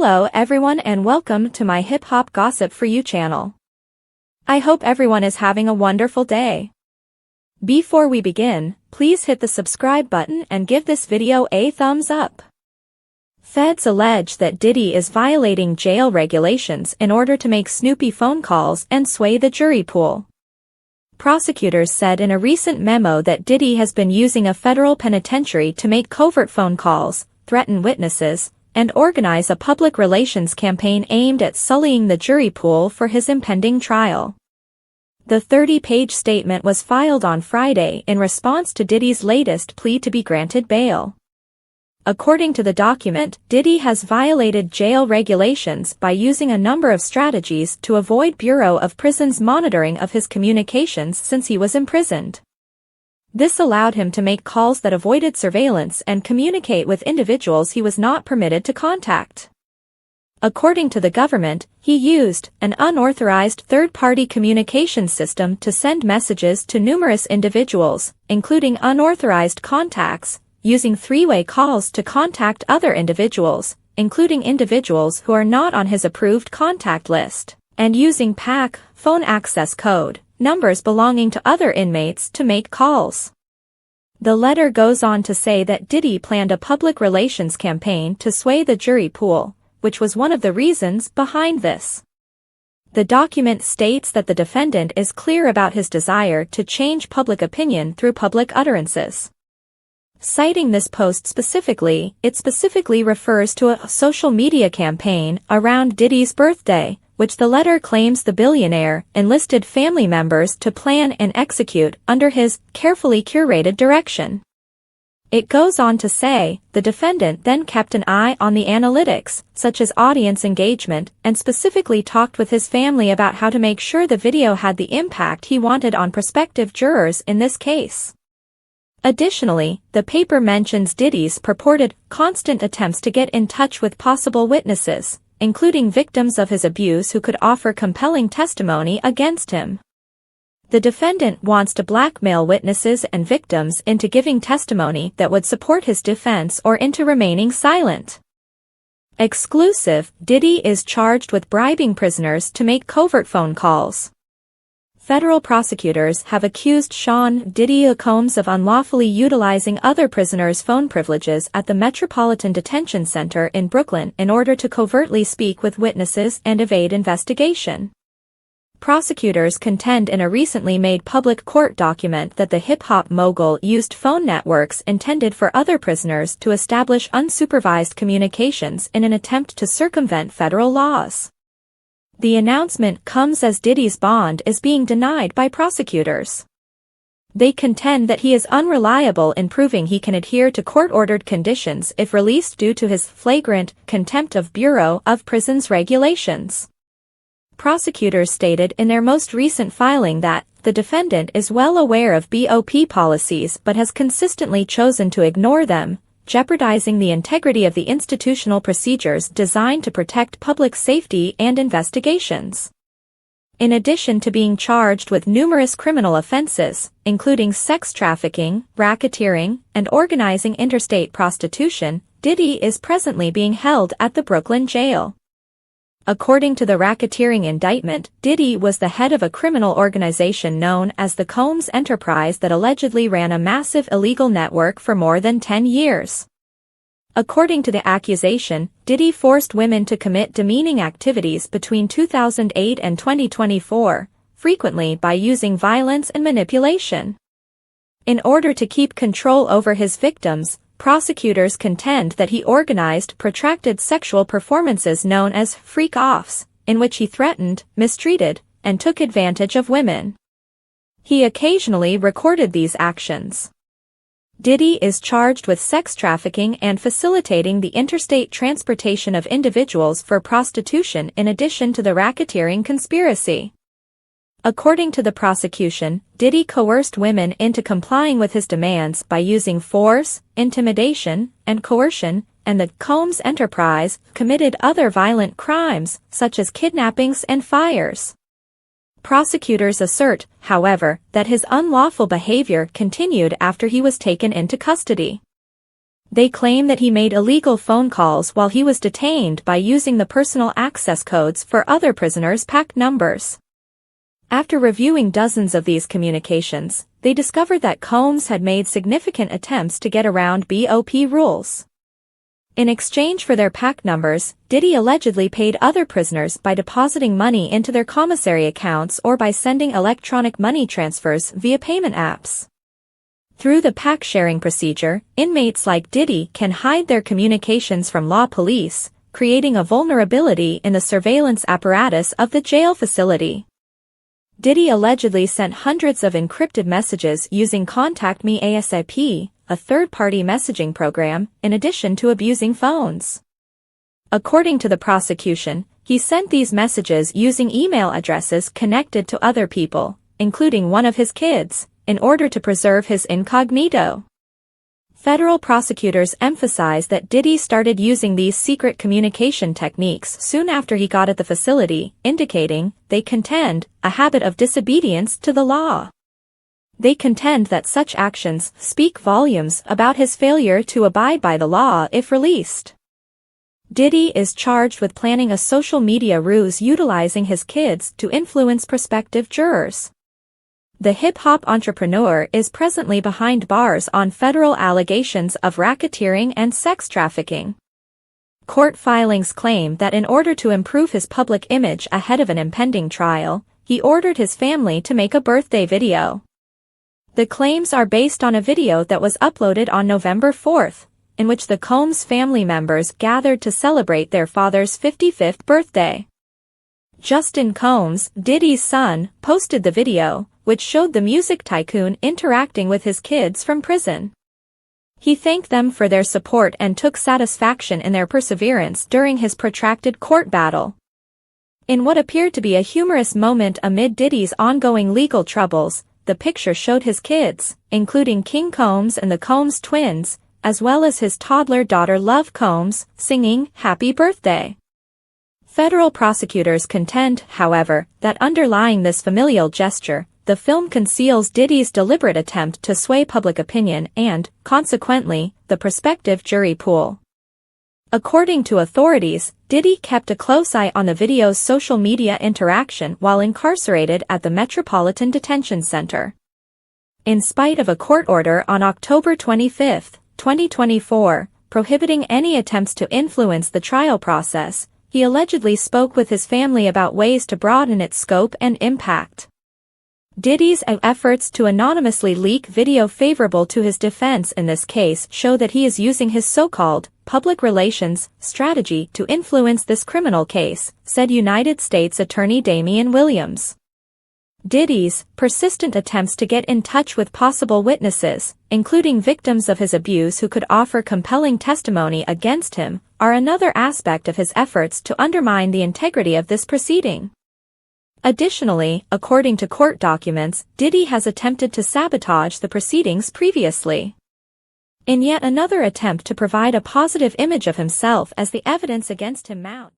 Hello everyone and welcome to my Hip Hop Gossip For You channel. I hope everyone is having a wonderful day. Before we begin, please hit the subscribe button and give this video a thumbs up. Feds allege that Diddy is violating jail regulations in order to make snoopy phone calls and sway the jury pool. Prosecutors said in a recent memo that Diddy has been using a federal penitentiary to make covert phone calls, threaten witnesses, and organize a public relations campaign aimed at sullying the jury pool for his impending trial. The 30-page statement was filed on Friday in response to Diddy's latest plea to be granted bail. According to the document, Diddy has violated jail regulations by using a number of strategies to avoid Bureau of Prisons monitoring of his communications since he was imprisoned. This allowed him to make calls that avoided surveillance and communicate with individuals he was not permitted to contact. According to the government, he used an unauthorized third-party communication system to send messages to numerous individuals, including unauthorized contacts, using three-way calls to contact other individuals, including individuals who are not on his approved contact list, and using PAC, phone access code, numbers belonging to other inmates to make calls. The letter goes on to say that Diddy planned a public relations campaign to sway the jury pool, which was one of the reasons behind this. The document states that the defendant is clear about his desire to change public opinion through public utterances. Citing this post specifically, it specifically refers to a social media campaign around Diddy's birthday, which the letter claims the billionaire enlisted family members to plan and execute under his carefully curated direction. It goes on to say, the defendant then kept an eye on the analytics, such as audience engagement, and specifically talked with his family about how to make sure the video had the impact he wanted on prospective jurors in this case. Additionally, the paper mentions Diddy's purported constant attempts to get in touch with possible witnesses, including victims of his abuse who could offer compelling testimony against him. The defendant wants to blackmail witnesses and victims into giving testimony that would support his defense or into remaining silent. Exclusive, Diddy is charged with bribing prisoners to make covert phone calls. Federal prosecutors have accused Sean Diddy Combs of unlawfully utilizing other prisoners' phone privileges at the Metropolitan Detention Center in Brooklyn in order to covertly speak with witnesses and evade investigation. Prosecutors contend in a recently made public court document that the hip-hop mogul used phone networks intended for other prisoners to establish unsupervised communications in an attempt to circumvent federal laws. The announcement comes as Diddy's bond is being denied by prosecutors. They contend that he is unreliable in proving he can adhere to court-ordered conditions if released due to his flagrant contempt of Bureau of Prisons regulations. Prosecutors stated in their most recent filing that the defendant is well aware of BOP policies but has consistently chosen to ignore them, jeopardizing the integrity of the institutional procedures designed to protect public safety and investigations. In addition to being charged with numerous criminal offenses, including sex trafficking, racketeering, and organizing interstate prostitution, Diddy is presently being held at the Brooklyn jail. According to the racketeering indictment, Diddy was the head of a criminal organization known as the Combs Enterprise that allegedly ran a massive illegal network for more than 10 years. According to the accusation, Diddy forced women to commit demeaning activities between 2008 and 2024, frequently by using violence and manipulation. In order to keep control over his victims, prosecutors contend that he organized protracted sexual performances known as freak-offs, in which he threatened, mistreated, and took advantage of women. He occasionally recorded these actions. Diddy is charged with sex trafficking and facilitating the interstate transportation of individuals for prostitution in addition to the racketeering conspiracy. According to the prosecution, Diddy coerced women into complying with his demands by using force, intimidation, and coercion, and the Combs Enterprise committed other violent crimes, such as kidnappings and fires. Prosecutors assert, however, that his unlawful behavior continued after he was taken into custody. They claim that he made illegal phone calls while he was detained by using the personal access codes for other prisoners' PAC numbers. After reviewing dozens of these communications, they discovered that Combs had made significant attempts to get around BOP rules. In exchange for their PAC numbers, Diddy allegedly paid other prisoners by depositing money into their commissary accounts or by sending electronic money transfers via payment apps. Through the PAC sharing procedure, inmates like Diddy can hide their communications from law police, creating a vulnerability in the surveillance apparatus of the jail facility. Diddy allegedly sent hundreds of encrypted messages using Contact Me ASAP, a third-party messaging program, in addition to abusing phones. According to the prosecution, he sent these messages using email addresses connected to other people, including one of his kids, in order to preserve his incognito. Federal prosecutors emphasize that Diddy started using these secret communication techniques soon after he got at the facility, indicating, they contend, a habit of disobedience to the law. They contend that such actions speak volumes about his failure to abide by the law if released. Diddy is charged with planning a social media ruse utilizing his kids to influence prospective jurors. The hip-hop entrepreneur is presently behind bars on federal allegations of racketeering and sex trafficking. Court filings claim that in order to improve his public image ahead of an impending trial, he ordered his family to make a birthday video. The claims are based on a video that was uploaded on November 4th, in which the Combs family members gathered to celebrate their father's 55th birthday. Justin Combs, Diddy's son, posted the video, which showed the music tycoon interacting with his kids from prison. He thanked them for their support and took satisfaction in their perseverance during his protracted court battle. In what appeared to be a humorous moment amid Diddy's ongoing legal troubles, the picture showed his kids, including King Combs and the Combs twins, as well as his toddler daughter Love Combs, singing "Happy Birthday." Federal prosecutors contend, however, that underlying this familial gesture, the film conceals Diddy's deliberate attempt to sway public opinion and, consequently, the prospective jury pool. According to authorities, Diddy kept a close eye on the video's social media interaction while incarcerated at the Metropolitan Detention Center. In spite of a court order on October 25, 2024, prohibiting any attempts to influence the trial process, he allegedly spoke with his family about ways to broaden its scope and impact. Diddy's efforts to anonymously leak video favorable to his defense in this case show that he is using his so-called public relations strategy to influence this criminal case, said United States Attorney Damian Williams. Diddy's persistent attempts to get in touch with possible witnesses, including victims of his abuse who could offer compelling testimony against him, are another aspect of his efforts to undermine the integrity of this proceeding. Additionally, according to court documents, Diddy has attempted to sabotage the proceedings previously. In yet another attempt to provide a positive image of himself as the evidence against him mounts.